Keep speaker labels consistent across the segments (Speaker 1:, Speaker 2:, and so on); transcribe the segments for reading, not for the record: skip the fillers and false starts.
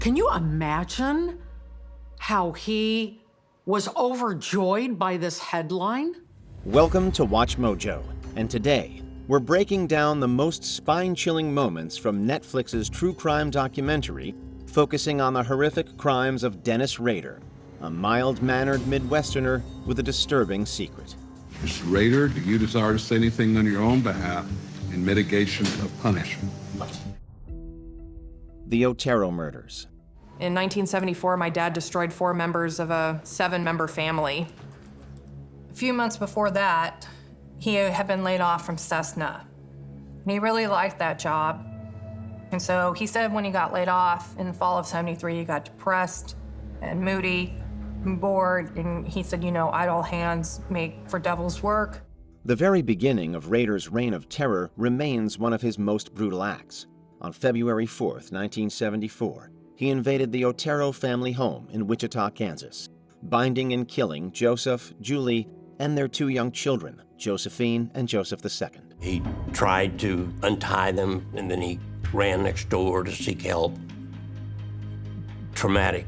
Speaker 1: Can you imagine how he was overjoyed by this headline?
Speaker 2: Welcome to WatchMojo, and today we're breaking down the most spine-chilling moments from Netflix's true crime documentary focusing on the horrific crimes of Dennis Rader, a mild-mannered Midwesterner with a disturbing secret.
Speaker 3: Mr. Rader, do you desire to say anything on your own behalf in mitigation of punishment?
Speaker 2: The Otero murders.
Speaker 4: In 1974, my dad destroyed 4 members of a 7-member family. A few months before that, he had been laid off from Cessna. And he really liked that job. And so he said when he got laid off in the fall of '73, he got depressed and moody and bored. And he said, you know, idle hands make for devil's work.
Speaker 2: The very beginning of Rader's reign of terror remains one of his most brutal acts. On February 4th, 1974, he invaded the Otero family home in Wichita, Kansas, binding and killing Joseph, Julie, and their 2 young children, Josephine and Joseph II.
Speaker 5: He tried to untie them, and then he ran next door to seek help. Traumatic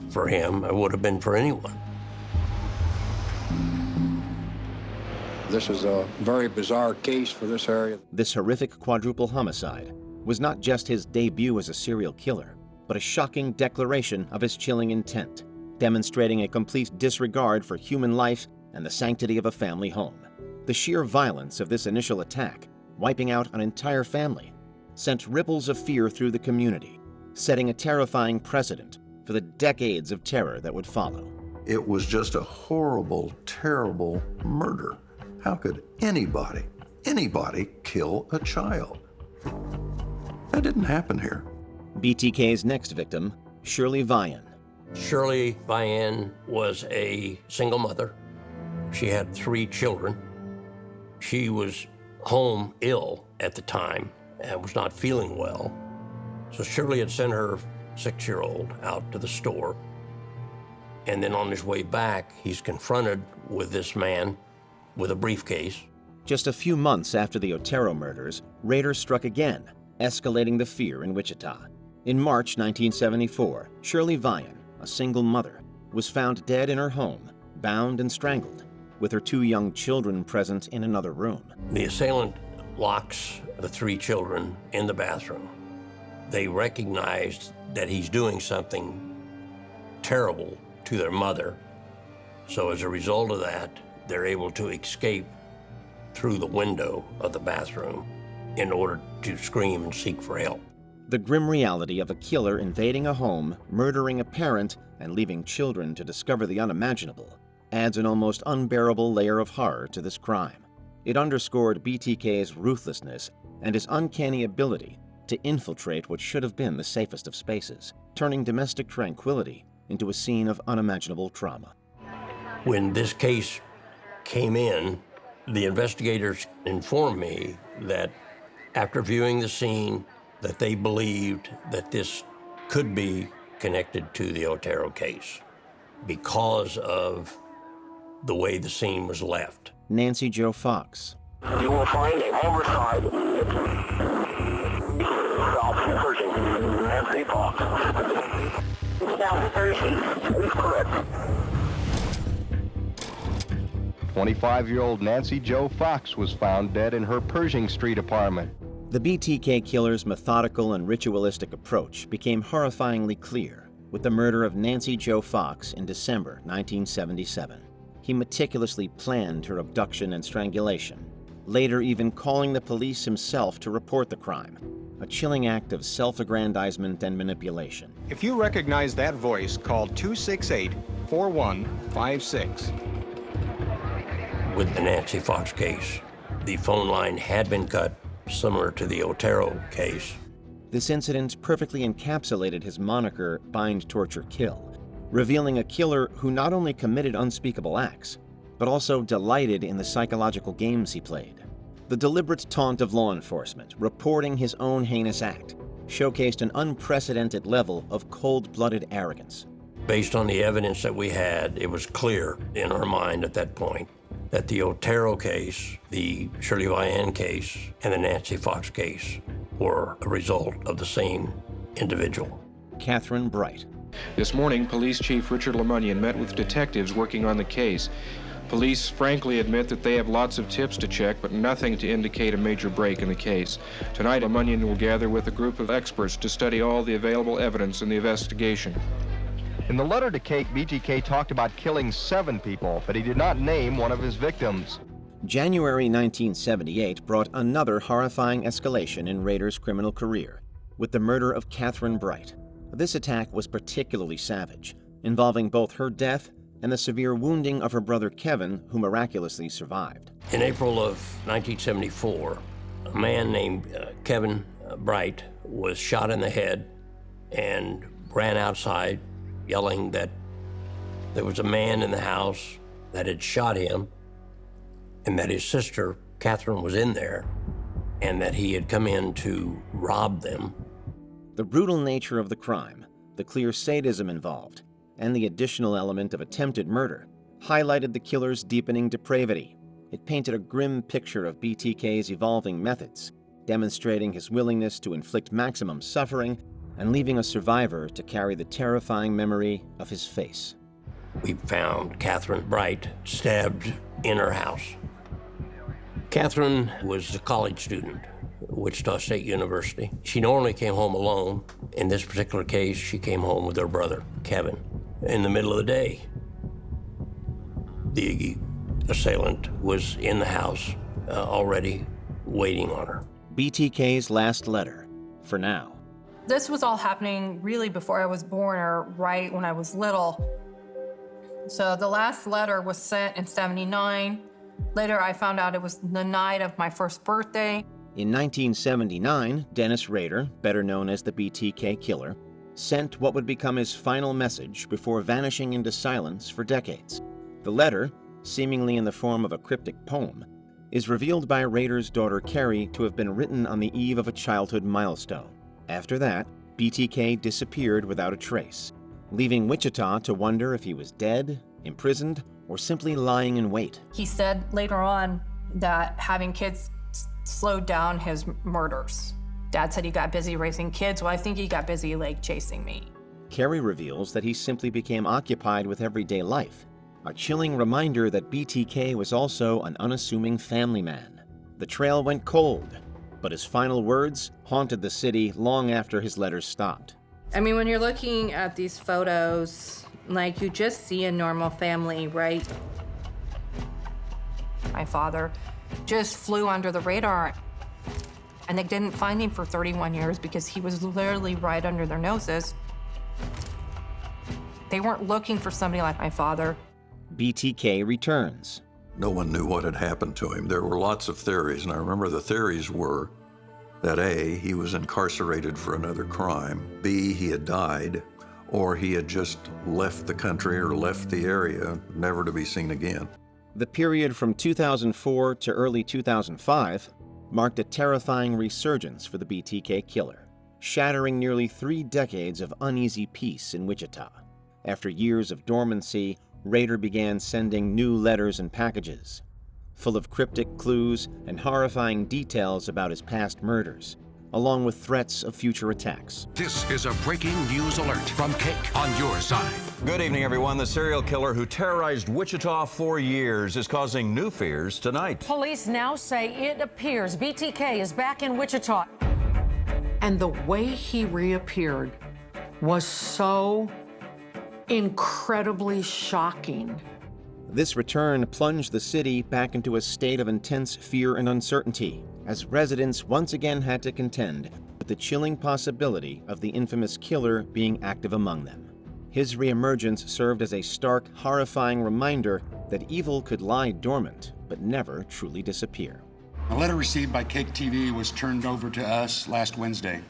Speaker 5: for him. It would have been for anyone.
Speaker 6: This is a very bizarre case for this area.
Speaker 2: This horrific quadruple homicide was not just his debut as a serial killer, but a shocking declaration of his chilling intent, demonstrating a complete disregard for human life and the sanctity of a family home. The sheer violence of this initial attack, wiping out an entire family, sent ripples of fear through the community, setting a terrifying precedent for the decades of terror that would follow.
Speaker 7: It was just a horrible, terrible murder. How could anybody kill a child? That didn't happen here.
Speaker 2: BTK's next victim, Shirley Vian.
Speaker 5: Shirley Vian was a single mother. She had 3 children. She was home ill at the time and was not feeling well. So Shirley had sent her 6-year-old out to the store. And then on his way back, he's confronted with this man with a briefcase.
Speaker 2: Just a few months after the Otero murders, Rader struck again, escalating the fear in Wichita. In March 1974, Shirley Vian, a single mother, was found dead in her home, bound and strangled, with her 2 young children present in another room.
Speaker 5: The assailant locks the 3 children in the bathroom. They recognized that he's doing something terrible to their mother. So as a result of that, they're able to escape through the window of the bathroom in order to scream and seek for help.
Speaker 2: The grim reality of a killer invading a home, murdering a parent, and leaving children to discover the unimaginable adds an almost unbearable layer of horror to this crime. It underscored BTK's ruthlessness and his uncanny ability to infiltrate what should have been the safest of spaces, turning domestic tranquility into a scene of unimaginable trauma.
Speaker 5: When this case came in, the investigators informed me that after viewing the scene, that they believed that this could be connected to the Otero case because of the way the scene was left.
Speaker 2: Nancy Jo Fox.
Speaker 8: You will find a homicide. Self-searching. Nancy Fox. Self-searching. Is correct.
Speaker 9: 25-year-old Nancy Jo Fox was found dead in her Pershing Street apartment.
Speaker 2: The BTK killer's methodical and ritualistic approach became horrifyingly clear with the murder of Nancy Jo Fox in December 1977. He meticulously planned her abduction and strangulation, later even calling the police himself to report the crime, a chilling act of self-aggrandizement and manipulation.
Speaker 10: If you recognize that voice, call 268-4156.
Speaker 5: With the Nancy Fox case, the phone line had been cut, similar to the Otero case.
Speaker 2: This incident perfectly encapsulated his moniker, Bind, Torture, Kill, revealing a killer who not only committed unspeakable acts, but also delighted in the psychological games he played. The deliberate taunt of law enforcement, reporting his own heinous act, showcased an unprecedented level of cold-blooded arrogance.
Speaker 5: Based on the evidence that we had, it was clear in our mind at that point that the Otero case, the Shirley Vian case, and the Nancy Fox case were a result of the same individual.
Speaker 2: Kathryn Bright.
Speaker 11: This morning, Police Chief Richard Lemunion met with detectives working on the case. Police frankly admit that they have lots of tips to check, but nothing to indicate a major break in the case. Tonight, Lemunion will gather with a group of experts to study all the available evidence in the investigation.
Speaker 9: In the letter to Kate, BTK talked about killing 7 people, but he did not name one of his victims.
Speaker 2: January 1978 brought another horrifying escalation in Rader's criminal career, with the murder of Kathryn Bright. This attack was particularly savage, involving both her death and the severe wounding of her brother Kevin, who miraculously survived.
Speaker 5: In April of 1974, a man named Kevin Bright was shot in the head and ran outside yelling that there was a man in the house that had shot him and that his sister, Katherine, was in there and that he had come in to rob them.
Speaker 2: The brutal nature of the crime, the clear sadism involved, and the additional element of attempted murder highlighted the killer's deepening depravity. It painted a grim picture of BTK's evolving methods, demonstrating his willingness to inflict maximum suffering and leaving a survivor to carry the terrifying memory of his face.
Speaker 5: We found Kathryn Bright stabbed in her house. Kathryn was a college student at Wichita State University. She normally came home alone. In this particular case, she came home with her brother, Kevin. In the middle of the day, the assailant was in the house already waiting on her.
Speaker 2: BTK's last letter, for now.
Speaker 4: This was all happening really before I was born or right when I was little. So the last letter was sent in '79. Later, I found out it was the night of my first birthday.
Speaker 2: In 1979, Dennis Rader, better known as the BTK killer, sent what would become his final message before vanishing into silence for decades. The letter, seemingly in the form of a cryptic poem, is revealed by Rader's daughter Carrie to have been written on the eve of a childhood milestone. After that, BTK disappeared without a trace, leaving Wichita to wonder if he was dead, imprisoned, or simply lying in wait.
Speaker 4: He said later on that having kids slowed down his murders. Dad said he got busy raising kids. Well, I think he got busy chasing me.
Speaker 2: Carrie reveals that he simply became occupied with everyday life, a chilling reminder that BTK was also an unassuming family man. The trail went cold, but his final words haunted the city long after his letters stopped.
Speaker 12: I mean, when you're looking at these photos, you just see a normal family, right?
Speaker 4: My father just flew under the radar, and they didn't find him for 31 years because he was literally right under their noses. They weren't looking for somebody like my father.
Speaker 2: BTK returns.
Speaker 7: No one knew what had happened to him. There were lots of theories, and I remember the theories were that A, he was incarcerated for another crime, B, he had died, or he had just left the country or left the area, never to be seen again.
Speaker 2: The period from 2004 to early 2005 marked a terrifying resurgence for the BTK killer, shattering nearly 3 decades of uneasy peace in Wichita. After years of dormancy, Rader began sending new letters and packages, full of cryptic clues and horrifying details about his past murders, along with threats of future attacks.
Speaker 13: This is a breaking news alert from Cake on your side.
Speaker 14: Good evening, everyone. The serial killer who terrorized Wichita for years is causing new fears tonight.
Speaker 15: Police now say it appears BTK is back in Wichita.
Speaker 1: And the way he reappeared was so incredibly shocking.
Speaker 2: This return plunged the city back into a state of intense fear and uncertainty, as residents once again had to contend with the chilling possibility of the infamous killer being active among them. His reemergence served as a stark, horrifying reminder that evil could lie dormant, but never truly disappear.
Speaker 16: A letter received by Cake TV was turned over to us last Wednesday.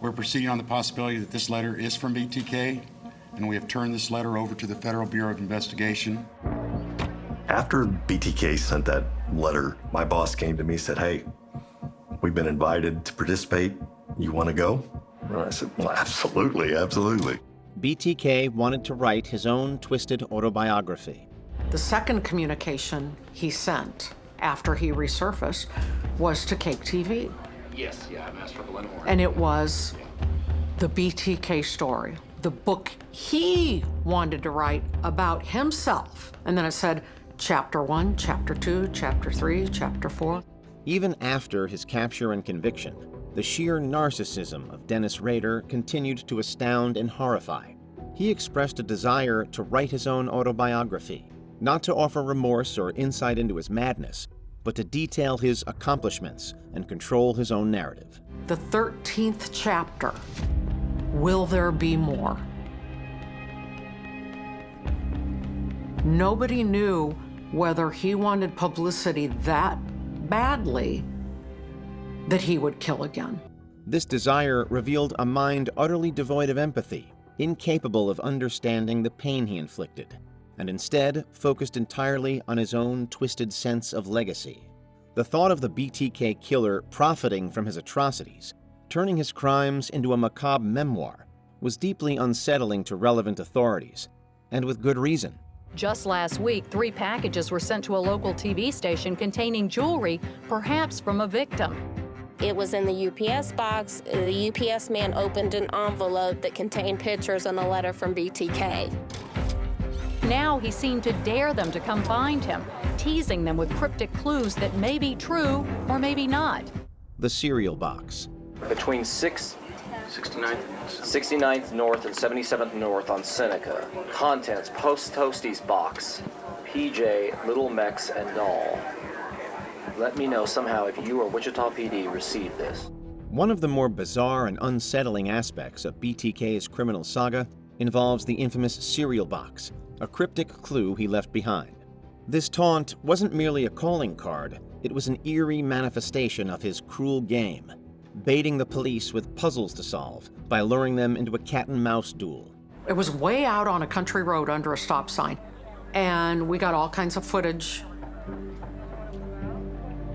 Speaker 16: We're proceeding on the possibility that this letter is from BTK, and we have turned this letter over to the Federal Bureau of Investigation.
Speaker 17: After BTK sent that letter, my boss came to me and said, "Hey, we've been invited to participate. You want to go?" And I said, "Well, absolutely, absolutely."
Speaker 2: BTK wanted to write his own twisted autobiography.
Speaker 1: The second communication he sent after he resurfaced was to Cake TV.
Speaker 18: Yes, I've asked for a little more.
Speaker 1: And it was, the BTK story, the book he wanted to write about himself. And then it said, Chapter 1, Chapter 2, Chapter 3, Chapter 4.
Speaker 2: Even after his capture and conviction, the sheer narcissism of Dennis Rader continued to astound and horrify. He expressed a desire to write his own autobiography, not to offer remorse or insight into his madness, but to detail his accomplishments and control his own narrative.
Speaker 1: The 13th chapter, Will There Be More? Nobody knew whether he wanted publicity that badly that he would kill again.
Speaker 2: This desire revealed a mind utterly devoid of empathy, incapable of understanding the pain he inflicted, and instead focused entirely on his own twisted sense of legacy. The thought of the BTK killer profiting from his atrocities, turning his crimes into a macabre memoir, was deeply unsettling to relevant authorities, and with good reason.
Speaker 18: Just last week, 3 packages were sent to a local TV station containing jewelry, perhaps from a victim.
Speaker 19: It was in the UPS box. The UPS man opened an envelope that contained pictures and a letter from BTK.
Speaker 18: Now he seemed to dare them to come find him, teasing them with cryptic clues that may be true or maybe not.
Speaker 2: The cereal box.
Speaker 20: Between 69th North and 77th North on Seneca. Contents, Post-Toasties box, PJ, Little Mex, and Doll. Let me know somehow if you or Wichita PD received this.
Speaker 2: One of the more bizarre and unsettling aspects of BTK's criminal saga involves the infamous cereal box, a cryptic clue he left behind. This taunt wasn't merely a calling card, it was an eerie manifestation of his cruel game, baiting the police with puzzles to solve by luring them into a cat-and-mouse duel.
Speaker 1: It was way out on a country road under a stop sign, and we got all kinds of footage.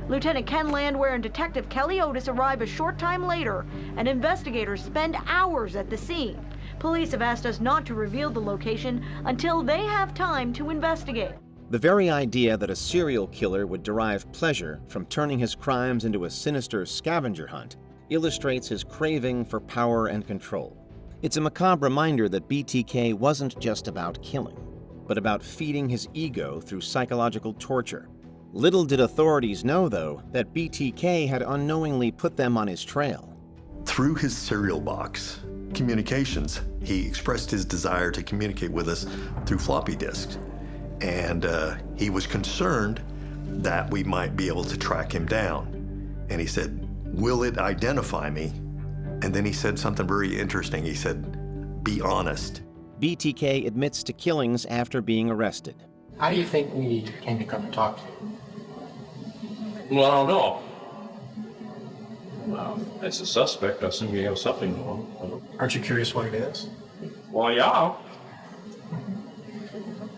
Speaker 21: Lieutenant Ken Landwehr and Detective Kelly Otis arrive a short time later, and investigators spend hours at the scene. Police have asked us not to reveal the location until they have time to investigate.
Speaker 2: The very idea that a serial killer would derive pleasure from turning his crimes into a sinister scavenger hunt illustrates his craving for power and control. It's a macabre reminder that BTK wasn't just about killing, but about feeding his ego through psychological torture. Little did authorities know, though, that BTK had unknowingly put them on his trail.
Speaker 17: Through his cereal box communications, he expressed his desire to communicate with us through floppy disks. And he was concerned that we might be able to track him down. And he said, will it identify me? And then he said something very interesting. He said, be honest.
Speaker 2: BTK admits to killings after being arrested.
Speaker 22: How do you think we came to come and talk to you?
Speaker 5: Well, I don't know.
Speaker 22: Well,
Speaker 5: As a suspect, I assume you have something on.
Speaker 22: aren't you curious what it is?
Speaker 5: Well, yeah.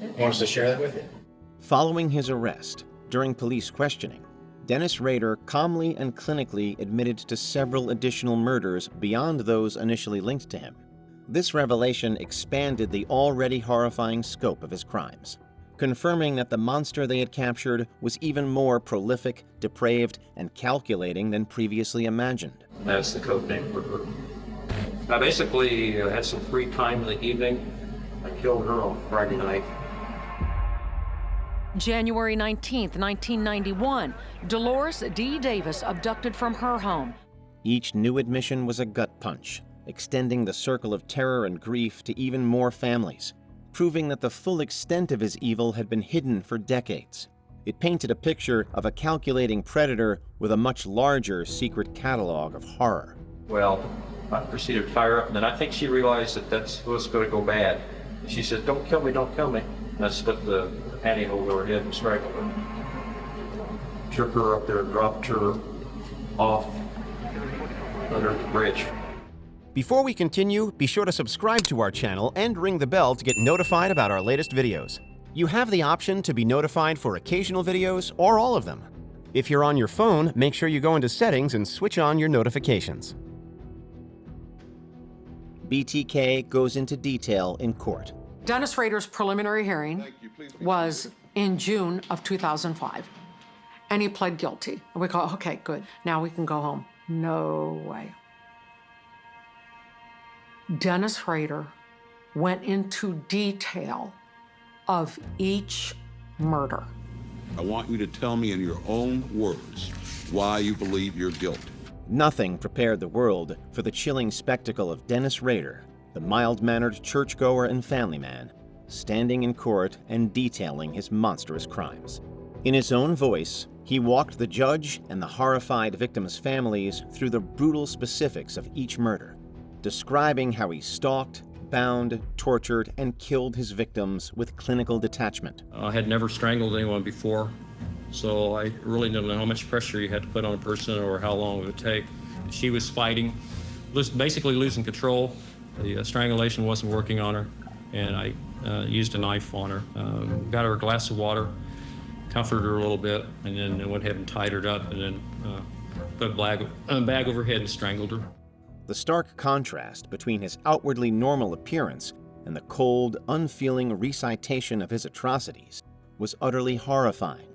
Speaker 22: You want us to share that with you?
Speaker 2: Following his arrest, during police questioning, Dennis Rader calmly and clinically admitted to several additional murders beyond those initially linked to him. This revelation expanded the already horrifying scope of his crimes, confirming that the monster they had captured was even more prolific, depraved, and calculating than previously imagined.
Speaker 23: That's the code name for her. I basically had some free time in the evening. I killed her on Friday night.
Speaker 15: January 19th, 1991, Dolores D. Davis abducted from her home.
Speaker 2: Each new admission was a gut punch, extending the circle of terror and grief to even more families, proving that the full extent of his evil had been hidden for decades. It painted a picture of a calculating predator with a much larger secret catalog of horror.
Speaker 23: Well, I proceeded to fire up, and then I think she realized that that's what's going to go bad. She said, don't kill me, don't kill me. And I slipped the pantyhose over her head and strangled her. Took her up there, dropped her off under the bridge.
Speaker 2: Before we continue, be sure to subscribe to our channel and ring the bell to get notified about our latest videos. You have the option to be notified for occasional videos or all of them. If you're on your phone, make sure you go into settings and switch on your notifications. BTK goes into detail in court.
Speaker 1: Dennis Rader's preliminary hearing was in June of 2005, and he pled guilty. And we go, okay, good, now we can go home. No way. Dennis Rader went into detail of each murder.
Speaker 3: I want you to tell me in your own words why you believe you're guilty.
Speaker 2: Nothing prepared the world for the chilling spectacle of Dennis Rader, the mild-mannered churchgoer and family man, standing in court and detailing his monstrous crimes. In his own voice, he walked the judge and the horrified victims' families through the brutal specifics of each murder, describing how he stalked, bound, tortured, and killed his victims with clinical detachment.
Speaker 23: I had never strangled anyone before, so I really didn't know how much pressure you had to put on a person or how long it would take. She was fighting, basically losing control. The strangulation wasn't working on her, and I used a knife on her. Got her a glass of water, comforted her a little bit, and then went ahead and tied her up, and then put a bag over her head and strangled her.
Speaker 2: The stark contrast between his outwardly normal appearance and the cold, unfeeling recitation of his atrocities was utterly horrifying.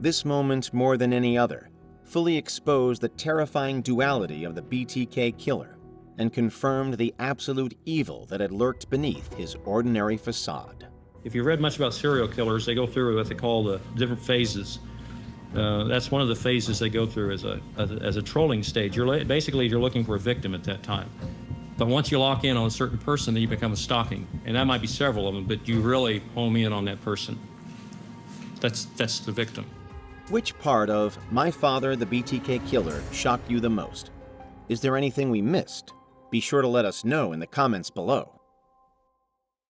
Speaker 2: This moment, more than any other, fully exposed the terrifying duality of the BTK killer and confirmed the absolute evil that had lurked beneath his ordinary facade.
Speaker 23: If you read much about serial killers, they go through what they call the different phases. That's one of the phases they go through as a trolling stage. You're looking for a victim at that time. But once you lock in on a certain person, then you become a stalking. And that might be several of them, but you really home in on that person. That's the victim.
Speaker 2: Which part of My Father, the BTK Killer shocked you the most? Is there anything we missed? Be sure to let us know in the comments below.